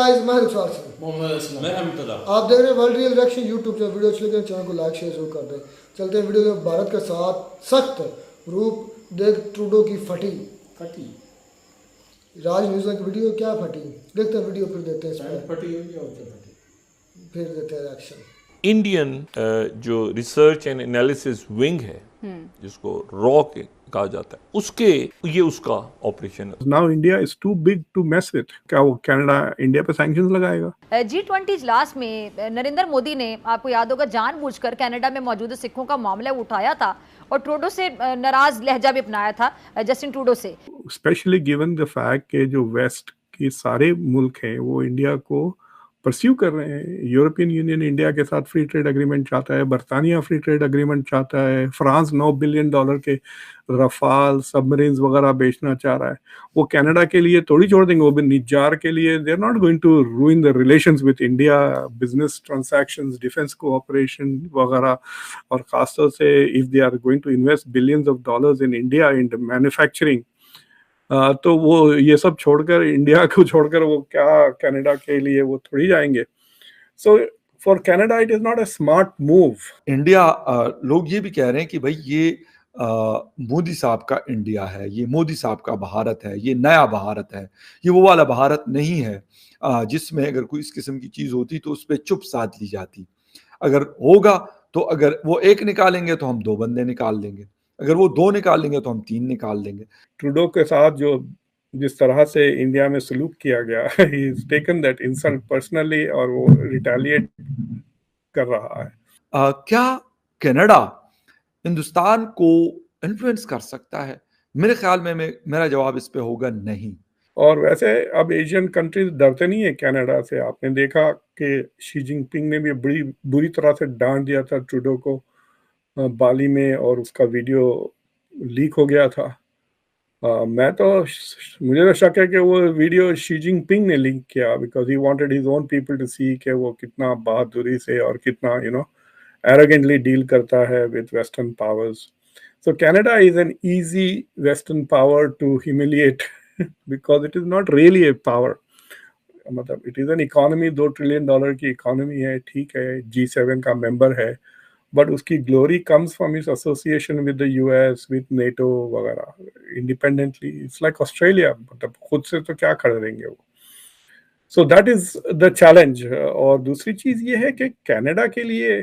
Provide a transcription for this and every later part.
Guys, मैं रुखसार सिंह, मैं अमितला। आप देख रहे हैं वर्ल्ड रियल रिएक्शन यूट्यूब पे। वीडियो अच्छी लगे चैनल को लाइक शेयर जरूर कर दें। चलते हैं वीडियो में। भारत के साथ सख्त रूप देख ट्रूडो की फटी राज न्यूज़ की वीडियो क्या फटी, देखते हैं वीडियो फिर देते हैं इस पर, फिर देते हैं रिएक्शन। इंडियन जो रिसर्च एंड एनालिसिस विंग है जिसको रॉ कहा जाता है, उसके ये उसका ऑपरेशन है। Now India is too big to mess with. क्या वो कनाडा इंडिया पे सैंक्शंस लगाएगा? G20 इजलास में नरेंद्र मोदी ने, आपको याद होगा, जानबूझकर कनाडा में मौजूद सिखों का मामला उठाया था और ट्रूडो से नाराज लहजा भी अपनाया था, जस्टिन ट्रूडो से। स्पेशली गिवन द फैक्ट कि जो वेस्ट के सारे मुल्क हैं वो इंडिया को परस्यू कर रहे हैं। यूरोपियन यूनियन इंडिया के साथ फ्री ट्रेड एग्रीमेंट चाहता है, बरतानिया फ्री ट्रेड एग्रीमेंट चाहता है, फ्रांस $9 बिलियन के रफाल सबमरीन्स वगैरह बेचना चाह रहा है। वो कनाडा के लिए थोड़ी छोड़ देंगे, वो भी निजार के लिए they are not going to ruin the relations with India, business transactions, defence cooperation वगैरह। और खासतौर से if they are going to invest billions of dollars in India in manufacturing, तो वो ये सब छोड़कर, इंडिया को छोड़कर वो क्या कनाडा के लिए वो थोड़ी जाएंगे। So for Canada it is not a smart move. India, लोग ये भी कह रहे हैं कि भाई ये मोदी साहब का इंडिया है, ये मोदी साहब का भारत है, ये नया भारत है, ये वो वाला भारत नहीं है जिसमें अगर कोई इस किस्म की चीज होती तो उस पर चुप साध ली जाती। अगर होगा तो अगर वो एक निकालेंगे तो हम 2 बंदे निकाल लेंगे, अगर वो 2 निकाल लेंगे तो हम 3 निकाल देंगे। ट्रूडो के साथ जो जिस तरह से इंडिया में सलूक किया गया, he is taken that insult personally और वो रिटेलिएट कर रहा है। क्या कनाडा हिंदुस्तान को इन्फ्लुएंस कर सकता है? मेरे ख्याल में मेरा जवाब इस पे होगा नहीं। और वैसे अब एशियन कंट्रीज डरते नहीं है कनाडा से। आपने देखा कि शी जिनपिंग ने भी बड़ी बुरी तरह से डांट दिया था ट्रूडो को बाली में, और उसका वीडियो लीक हो गया था। मुझे तो शक है कि वो वीडियो शी जिनपिंग ने लीक किया, because he wanted his own people to see कि वो कितना बहादुरी से और कितना एरोगेंटली डील करता है with western powers. So Canada is an easy Western power to humiliate because it is not really a power. मतलब it is an economy, $2 trillion की इकोनॉमी है, ठीक है, G7 का मेंबर है, बट उसकी glory comes from its association with the US, with NATO वगैरह। Independently it's like Australia, मतलब खुद से तो क्या कर देंगे वो। So that is the challenge. और दूसरी चीज ये है कि कनाडा के लिए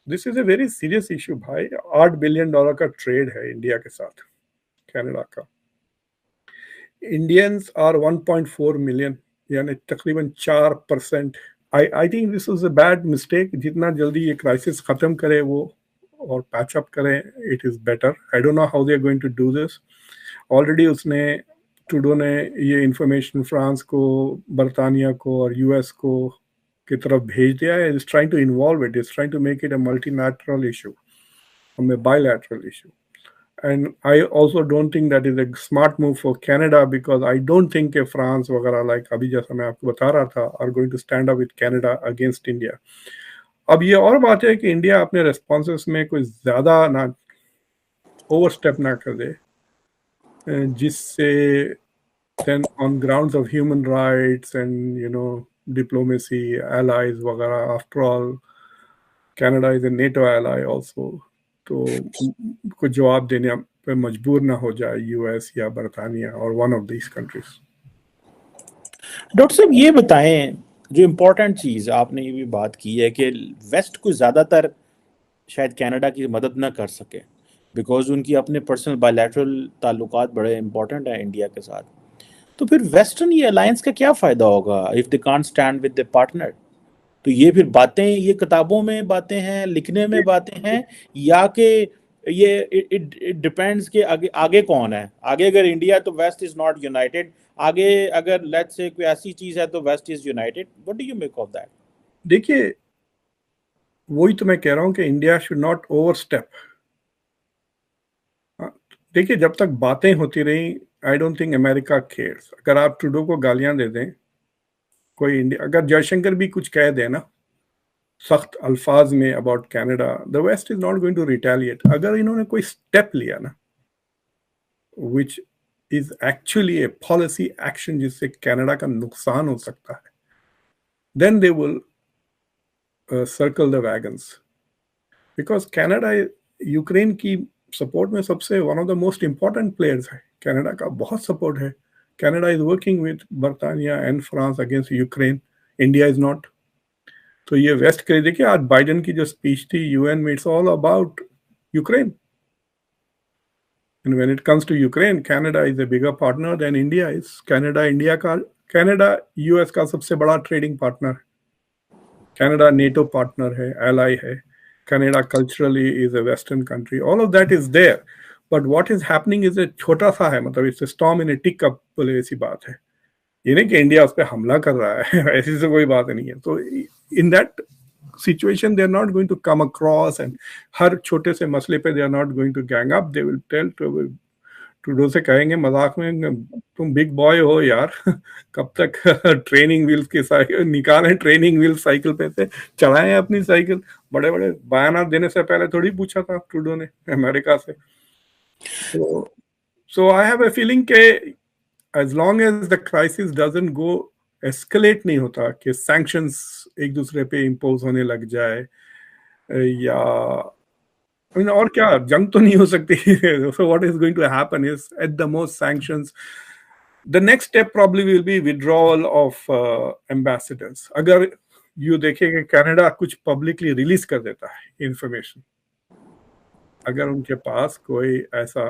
this is a very serious issue भाई। $8 बिलियन का ट्रेड है इंडिया के साथ कनाडा का। इंडियंस आर 1.4 मिलियन, यानी तकरीबन 4%। I think this is a bad mistake. जितना जल्दी ये क्राइसिस खत्म करे वो और पैच अप करें, it is better. I don't know how they are going to do this. Already Trudeau ने ये इंफॉर्मेशन फ्रांस को, बरतानिया को और यूएस को की तरफ भेज दिया है। Is trying to involve it, is trying to make it a multilateral issue, a bilateral issue. And I also don't think that is a smart move for Canada, because I don't think कि France वगैरह, like अभी जैसा मैं आपको बता रहा था, are going to stand up with Canada against India. अब ये और बात है कि इंडिया अपने रेस्पॉन्सेस में कोई ज्यादा ना ओवरस्टेप ना कर दे, जिससे then on grounds of human rights and diplomacy, allies वगैरह, after all Canada is a NATO ally also, तो कुछ जवाब देने पे मजबूर ना हो जाए यूएस या बरतानिया और one of these countries. Doctor साहब ये बताएं, जो इम्पोर्टेंट चीज आपने ये भी बात की है कि वेस्ट को ज्यादातर शायद कनाडा की मदद ना कर सके, बिकॉज उनकी अपने पर्सनल बायलैटरल ताल्लुकात बड़े इंपॉर्टेंट हैं इंडिया के साथ। तो फिर वेस्टर्न ये अलायंस का क्या फायदा होगा if they can't stand with the partner? तो ये फिर बातें, ये किताबों में बातें हैं, लिखने में बातें हैं, या कि ये इट डिपेंड्स कि आगे कौन है? आगे अगर इंडिया तो वेस्ट इज नॉट यूनाइटेड, आगे अगर लेट्स से कोई ऐसी चीज है तो west is united. What do you make of that? देखिए, वही तो मैं कह रहा हूं कि इंडिया शुड नॉट ओवरस्टेप। देखिए, जब तक बातें होती रही, I don't think America cares. अगर आप ट्रूडो को गालियां दे दें, कोई इंडिया, अगर जयशंकर भी कुछ कह दे ना सख्त अल्फाज में about Canada, the west is not going to retaliate. अगर इन्होंने कोई स्टेप लिया ना which is actually a policy action जिससे कनाडा का नुकसान हो सकता है, then they will circle the wagons. Because Canada Ukraine की सपोर्ट में सबसे one of the most important players है. कनाडा का बहुत सपोर्ट है. कनाडा इज वर्किंग विद बर्तानिया and France against Ukraine. India is not. तो ये वेस्ट के देखिए आज बाइडेन की जो स्पीच थी यूएन में, it's all about Ukraine. And when it comes to Ukraine, Canada is a bigger partner than India is. Canada US का सबसे बड़ा ट्रेडिंग पार्टनर है. Canada NATO पार्टनर है, ally है. Canada culturally is a Western country. All of that is there. But what is happening is a छोटा सा है, मतलब it's a storm in a teacup बोले ऐसी बात है. ये नहीं कि इंडिया उस पर हमला कर रहा है, ऐसी तो कोई बात नहीं है. तो in that situation they are not going to come across and हर छोटे से मसले पे they are not going to gang up. They will tell Trudeau से कहेंगे मजाक में, तुम बिग बॉय हो यार, कब तक ट्रेनिंग व्हील्स की साइकिल निकालें, ट्रेनिंग व्हील साइकिल पे से चलाएं अपनी साइकिल. बड़े बड़े बयान देने से पहले थोड़ी पूछा था ट्रूडो ने अमेरिका से. सो आई हैव अ फीलिंग के as long as the crisis doesn't go escalate नहीं होता कि sanctions एक दूसरे पे impose होने लग जाए या I mean, और क्या जंग तो नहीं हो सकती. So what is going to happen is at the most sanctions. The next step probably will be withdrawal of ambassadors. अगर you देखेंगे कनाडा कुछ publicly release कर देता है information, अगर उनके पास कोई ऐसा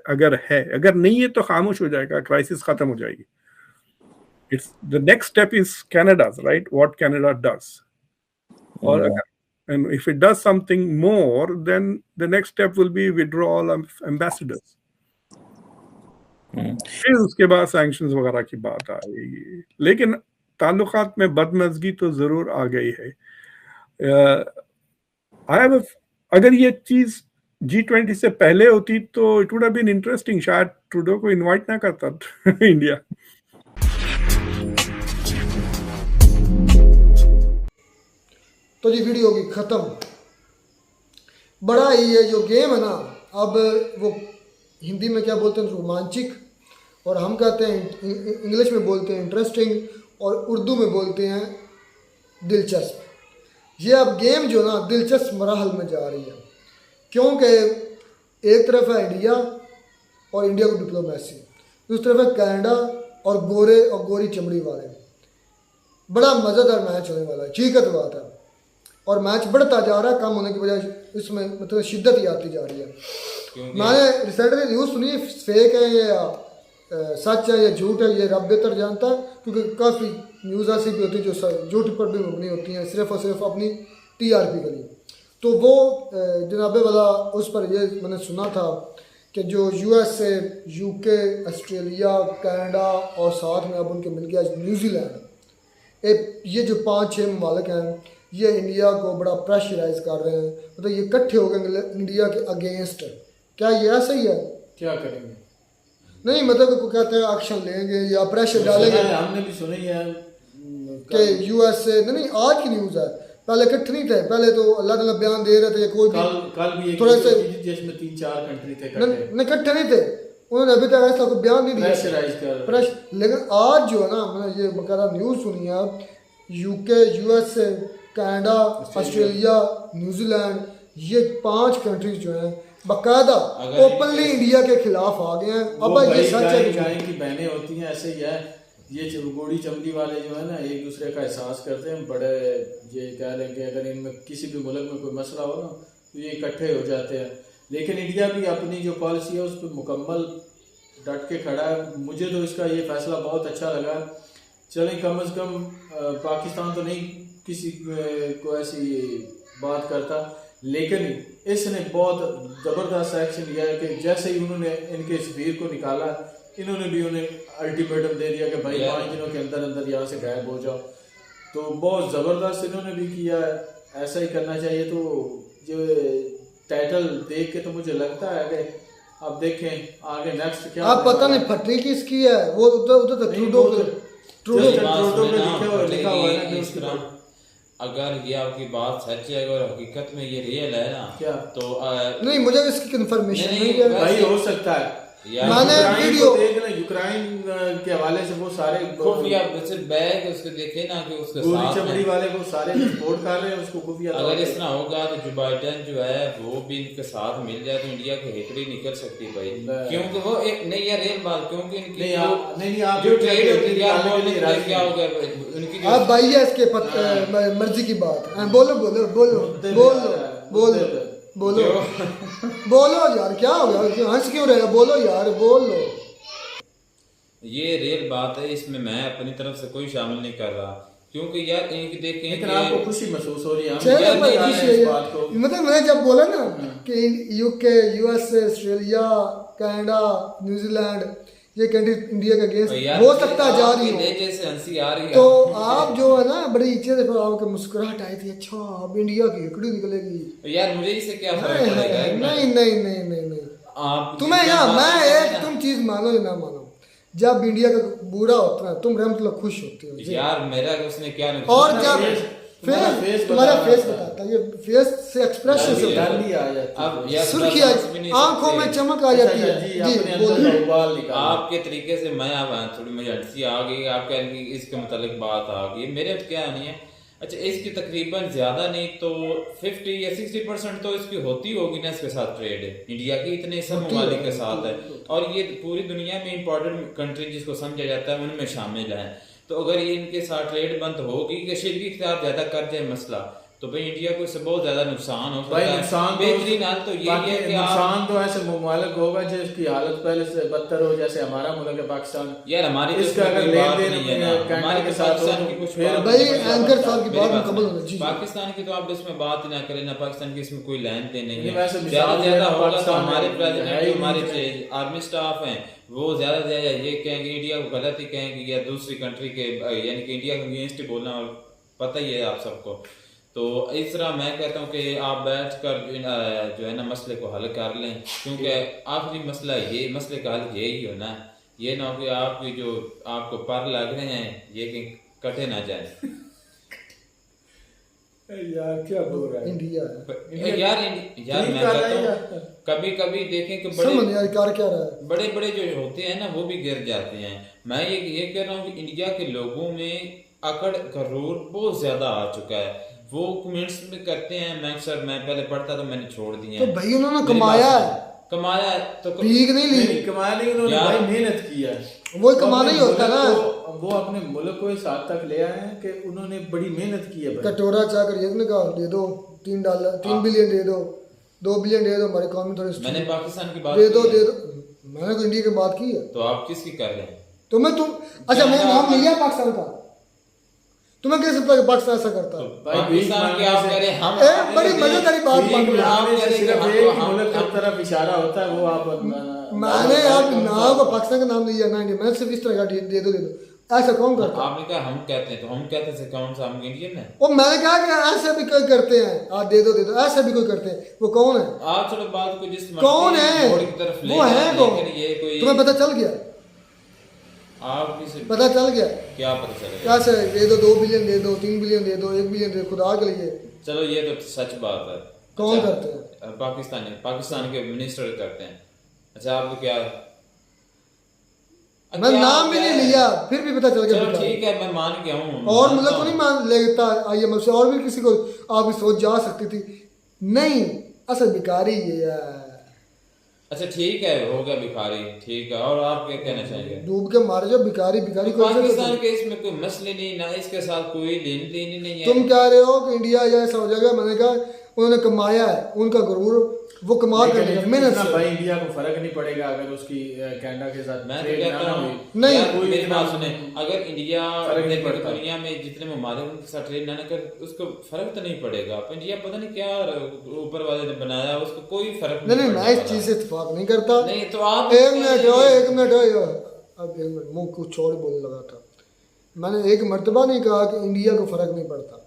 अगर है, अगर नहीं है तो खामोश हो जाएगा, क्राइसिस खत्म हो जाएगी. It's the next step is Canada's, right? What Canada does. Or and if it does something more, then the next step will be withdrawal of ambassadors. फिर उसके बाद sanctions वगैरह की बात आएगी. लेकिन ताल्लुकात में बदमज़गी तो जरूर आ गई है. अगर ये चीज G20 से पहले होती तो it would have been interesting. शायद ट्रूडो को इनवाइट ना करता इंडिया. तो जी वीडियो होगी खत्म. बड़ा ही ये जो गेम है ना, अब वो हिंदी में क्या बोलते हैं, रोमांचिक, और हम कहते हैं इंग्लिश में बोलते हैं इंटरेस्टिंग, और उर्दू में बोलते हैं दिलचस्प. ये अब गेम जो ना दिलचस्प मराहल में जा रही है, क्योंकि एक तरफ है इंडिया और इंडिया की डिप्लोमेसी, दूसरी तरफ है कनाडा और गोरे और गोरी चमड़ी वाले. बड़ा मज़ेदार मैच होने वाला है, हकीकत बात है. और मैच बढ़ता जा रहा है, कम होने की वजह इसमें मतलब शिद्दत ही आती जा रही है. मैंने रिसेंटली न्यूज़ सुनी, फेक है या सच है या झूठ है, ये रब बेहतर जानता है, क्योंकि काफ़ी न्यूज़ ऐसी भी होती है जो झूठ पर भी मबनी होती हैं, सिर्फ और सिर्फ अपनी TRP के लिए. तो वो जनाबे वाला उस पर ये मैंने सुना था कि जो USA, UK, ऑस्ट्रेलिया, कनाडा और साथ में अब उनके मिल गया न्यूजीलैंड, ये जो 5-6 ममालिक हैं, ये इंडिया को बड़ा प्रेशराइज कर रहे हैं. मतलब ये इकट्ठे हो गए इंडिया के अगेंस्ट. क्या ये ऐसा ही है? क्या करेंगे? नहीं मतलब को कहते हैं एक्शन लेंगे या प्रेशर डालेंगे. हमने भी सुनी है कि USA नहीं, आज की न्यूज़ है, पहले इकट्ठे नहीं थे. पहले तो अल्लाह ताला बयान दे रहे थे कोई कल भी थोड़ा से जिसमें 3-4 कंट्री थे इकट्ठे नहीं थे, उन्होंने अभी तक ऐसा कोई बयान नहीं दिया. लेकिन आज जो है ना, मैंने ये बकायदा न्यूज़ सुनी है, UK, USA, Canada, Australia, New Zealand, ये 5 कंट्रीज जो हैं बकायदा ओपनली इंडिया के खिलाफ आ गए हैं. अब ये सच है कि बहनें होती हैं, ऐसे ही है. ये गोड़ी चमड़ी वाले जो है ना, एक दूसरे का एहसास करते हैं. बड़े ये कह रहे हैं कि अगर इनमें किसी भी मुल्क में कोई मसला हो ना तो ये इकट्ठे हो जाते हैं. लेकिन इंडिया भी अपनी जो पॉलिसी है उस पर मुकम्मल डट के खड़ा है. मुझे तो इसका ये फैसला बहुत अच्छा लगा. चलें, कम अज़ कम पाकिस्तान तो नहीं किसी को ऐसी बात करता, लेकिन इसने बहुत ज़बरदस्त एक्शन लिया है कि जैसे ही उन्होंने इनके सफीर को निकाला, इन्होंने भी उन्हें अल्टीमेटम दे दिया कि भाई 5 दिनों के अंदर अंदर यहाँ से गायब हो जाओ. तो बहुत ज़बरदस्त इन्होंने भी किया है. ऐसा ही करना चाहिए. तो जो टाइटल देख के तो मुझे लगता है कि अब देखें आगे नेक्स्ट क्या. आप पता नहीं फटरी किसकी है, वो उधर तो ट्रूडो पे लिखा हुआ है. अगर ये आपकी बात सच है, अगर हकीकत में ये रियल है ना, क्या तो नहीं, मुझे इसकी कंफर्मेशन नहीं है. भाई हो सकता है मैंने यूक्रेन वीडियो को देख लें, यूक्रेन के हवाले से वो सारे खुफिया सिर्फ बैग उसके देखे ना कि उसके गोली साथ चमड़ी में वाले को सारे सपोर्ट कर रहे हैं उसको खुफिया तौर अगर पे। इस तरह होगा तो जो बाइडेन जो है वो भी इनके साथ मिल जाए तो इंडिया की हेकड़ी निकल सकती भाई, क्योंकि वो एक नहीं यार रेल बात, क्योंकि इनकी नहीं, आप- नहीं, आप जो जो ट्रेड होती है यार निकालने वो के लिए नहीं राजी क्या हैं। हो गया उनकी जो आप भाई है इसके मर्जी की बात। बोलो बोलो बोलो मुद्दे पे बोलो आ रहा है, बोलो मुद्दे पे। बोलो बोलो यार, क्या हो गया, क्यों हंस क्यों रहेगा, बोलो यार बोलो। ये रेल बात है, इसमें मैं अपनी तरफ से कोई शामिल नहीं कर रहा, क्योंकि यार इनकी देखें लेकिन कि आपको खुशी महसूस हो रही है, हम चलो क्या भाई, दिखा रहे खुशी हैं है इस बात को। मतलब मैंने जब बोला ना कि UK, USA, Australia, Canada, New Zealand ये कंट्री इंडिया के अगेंस्ट यार हो सकता है जा रही आपके हो, लहजे से हंसी आ रही है तो आप जो है ना बड़ी इच्छे से फिर आपको मुस्कुराहट आई थी, अच्छा अब इंडिया की हिकड़ी निकलेगी। यार मुझे इससे क्या फर्क नहीं पड़ेगा नहीं नहीं नहीं नहीं नहीं नहीं। आप तुम्हें जितना यहाँ बात मैं करते हैं एक ना, तुम चीज मानो या ना मानो, जब इंडिया का बुरा होता है तुम रहमतुल्लाह खुश होते हो जी। यार मेरा उसने क्या और नुकसान जब तुम्हारा फेस face तुम्हारा बताना फेस था। बताता है, ये फेस से एक्सप्रेशन से डर भी आ जाती है। अब यार सुर्खी बता आ भी नहीं आंखों में सकते। चमक आ जाती है जी, जी अपने अंदर बोलो। का उबाल निकाल। आपके तरीके से मैं अब थोड़ी मुझे हंसी आ गई, आप कह रहे हैं कि इसके मुतालिक बात आ गई, मेरे तो क्या नहीं है। अच्छा इसकी तकरीबन ज्यादा नहीं तो 50 या 60% तो इसकी होती होगी ना इसके साथ ट्रेड इंडिया की, इतने सब ममालिक के साथ है, और ये पूरी दुनिया में इंपॉर्टेंट कंट्री जिसको समझा जाता है उनमें शामिल है। तो अगर ये इनके साथ ट्रेड बंद होगी कि शिरकी के साथ ज्यादा कर जाए मसला, तो भाई इंडिया को इससे बहुत ज्यादा नुकसान हो भाई सकता है। नुकसान बेहतरीन हाल तो ये बाकी है कि नुकसान आप तो ऐसे मुमालिक होगा जिसकी हालत पहले से बदतर हो, जैसे हमारा मुल्क है पाकिस्तान। यार हमारी तो इसका इसमें अगर कोई बात लेन नहीं है देन ना, कनाडा हमारी के तो साथ हो पाकिस्तान तो की कुछ फिर बात भाई नहीं है। एंकर साहब की मेरी बात बात मुकम्मल सुनो। होनी जी। पाकिस्तान की तो आप इसमें बात ही ना करें ना, पाकिस्तान की इसमें कोई लेन देन नहीं नहीं, है। वैसे मिसाल ज्यादा ज्यादा देना होगा तो पाकिस्तान हमारे में प्रेसिडेंट है ही जो हमारे नहीं। आर्मी स्टाफ हैं वो ज्यादा से ज्यादा ये कहेंगे इंडिया को गलत ही कहेंगे, या दूसरी कंट्री के यानी कि इंडिया के अगेंस्ट ही बोलना, और पता ही है आप सबको। तो इस तरह मैं कहता हूँ कि आप बैठ कर जो है ना मसले को हल कर लें, क्योंकि आखिरी मसला ये मसले का हल यही हो ना, ये ना हो कि आपकी जो आपको पर लग रहे हैं ये कि कटे ना जाए। यार क्या बोल रहा है इंडिया है यार यार मैं ठीक कर कहता रहा हूँ कभी कभी देखें कि समझ बड़े यार कर क्या रहा है। बड़े बड़े जो होते हैं ना वो भी गिर जाते हैं। मैं ये कह रहा हूँ कि इंडिया के लोगों में अकड़ गरूर बहुत ज्यादा आ चुका है। वो कमेंट्स में करते हैं, मैं सर मैं पहले पढ़ता तो मैंने छोड़ दिए तो हैं। भाई उन्होंने मेरी कमाया बात है, सुनो। कमाया है तो भीख नहीं ली, नहीं कमाया नहीं, उन्होंने यार, भाई मेहनत की है। वो तो कमाना अपने ही होता मुल्क ना। को- वो अपने मुल्क को इस हद तक ले आए हैं कि उन्होंने बड़ी मेहनत की है भाई। कटोरा चाकर ये ने कहा दे दो $3 3 बिलियन दे दो, 2 बिलियन दे दो, हमारी इकोनॉमी थोड़ी मैंने स्ट्रॉन्ग पाकिस्तान की बात दे दो की है। दे दो। मैंने तो इंडिया की बात की है। तो आप किसकी कर रहे हैं? तो मैं तुम अच्छा मैंने नाम लिया पाकिस्तान का, तुम्हें कैसे पता कि पाकिस्तान ऐसा करता है? भाई पाकिस्तान भीख की आप मांगने कह रहे से- हैं, हम ए, बड़ी मजेदारी बात भीख मान लो। मांगने से आप सिर्फ कह रहे एक हैं कि मुल्क हम- की तरफ इशारा होता है, वो आप मैंने आप नाम को पाकिस्तान का नाम लिया ना, इंडिया मैंने सिर्फ इस तरह का दे दो ऐसा कौन करता है? आपने कहा हम कहते हैं, तो हम कहते हैं कौन सा हम इंडियन है? वो मैंने कहा कि ऐसे भी कोई करते हैं, आप दे दो ऐसे भी कोई करते हैं, वो कौन है? आप चलो बात को जिस कौन मर्जी है मोड़ की तरफ ले वो है जाएं, कौन? लेकिन ये कोई तुम्हें पता चल गया? आप किसी पता चल गया क्या पता चलेगा? कैसे दे दो? 2 बिलियन दे दो, 3 बिलियन दे दो, 1 बिलियन दे दो, खुदा के लिए चलो ये तो सच बात है। कौन अच्छा, करते हैं? पाकिस्तान के मिनिस्टर करते हैं। अच्छा आपको क्या मैं क्या- नाम भी क्या नहीं है? लिया फिर भी पता चल गया चलो बेटा। ठीक है मैं मान गया हूँ। और मानता मतलब को हूँ। नहीं मान लेता IMF से, और भी किसी को आपकी सोच जा सकती थी। नहीं, असल भिखारी ये है, अच्छा ठीक है हो गया भिखारी, ठीक है। और आप क्या कहना चाहेंगे? डूब के मारे जो भिखारी भिखारी को ऐसे पाकिस्तान करते के इसमें कोई मसले नहीं ना, इसके साथ कोई लेन देन ही नहीं हैं। तुम है। कह रहे हो कि इंडिया या ऐसा हो जाएगा, मैंने कहा उन्होंने कमाया है, उनका गरूर वो कमा कर लेकिन लिया मेहनत इतना से। भाई इंडिया को फर्क नहीं पड़ेगा अगर उसकी कनाडा के साथ मैं तो trade कहता ना हूँ हुई। नहीं, यार, कोई मेरी इतना बात सुने, अगर इंडिया फर्क नहीं देखो पड़ता। दुनिया में जितने ममालिक उनके साथ ट्रेड ना कर उसको फर्क तो नहीं पड़ेगा। अब इंडिया पता नहीं क्या ऊपर वाले ने बनाया, उसको कोई फर्क नहीं नहीं, पड़ने मैं इस वाला। चीज से इतफाक नहीं करता। नहीं तो आप एक मिनट हो, एक मिनट हो, अब एक मिनट, मुंह कुछ और ही बोलने लगा था। मैंने एक मर्तबा नहीं कहा कि इंडिया को फर्क नहीं पड़ता।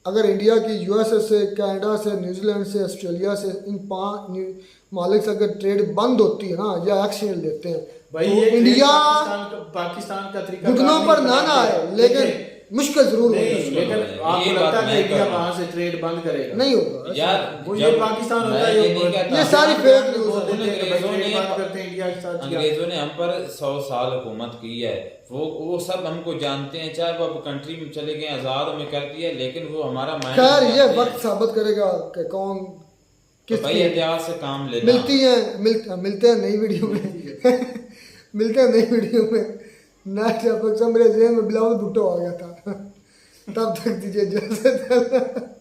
अगर इंडिया की USA से, कनाडा से, न्यूजीलैंड से, ऑस्ट्रेलिया से, इन 5 मालिक से अगर ट्रेड बंद होती है ना या एक्शन लेते हैं भाई तो ये इंडिया पाकिस्तान का तरीका घुटनों पर ना आए, लेकिन मुश्किल जरूर नहीं, होगा। लेकिन आपको ये लगता बात है मैं कि इंडिया कर रहा हूँ। वहां से ट्रेड बंद करेगा? नहीं होगा। यार वो ये जब- पाकिस्तान होता मैं है, ये नहीं कहता ये सारी फेक न्यूज़ बोल है। देते हैं कि भाई अंग्रेजों ट्रेड ने- बंद करते हैं इंडिया के साथ। क्या? अंग्रेजों ने हम पर 100 साल हुकूमत की है, वो सब हमको जानते हैं, चाहे वो अब कंट्री में चले गए आजाद में कर दिया, लेकिन वो हमारा माइंड खैर ये जानते वक्त हैं। साबित करेगा कि कौन तो किस भाई की इतिहास से काम लेना। मिलते हैं नई वीडियो में मिलते हैं नई वीडियो में। नेक्स्ट एपिसोड मेरे जेल में बिलावल भुट्टो आ गया था तब तक दीजिए इजाजत।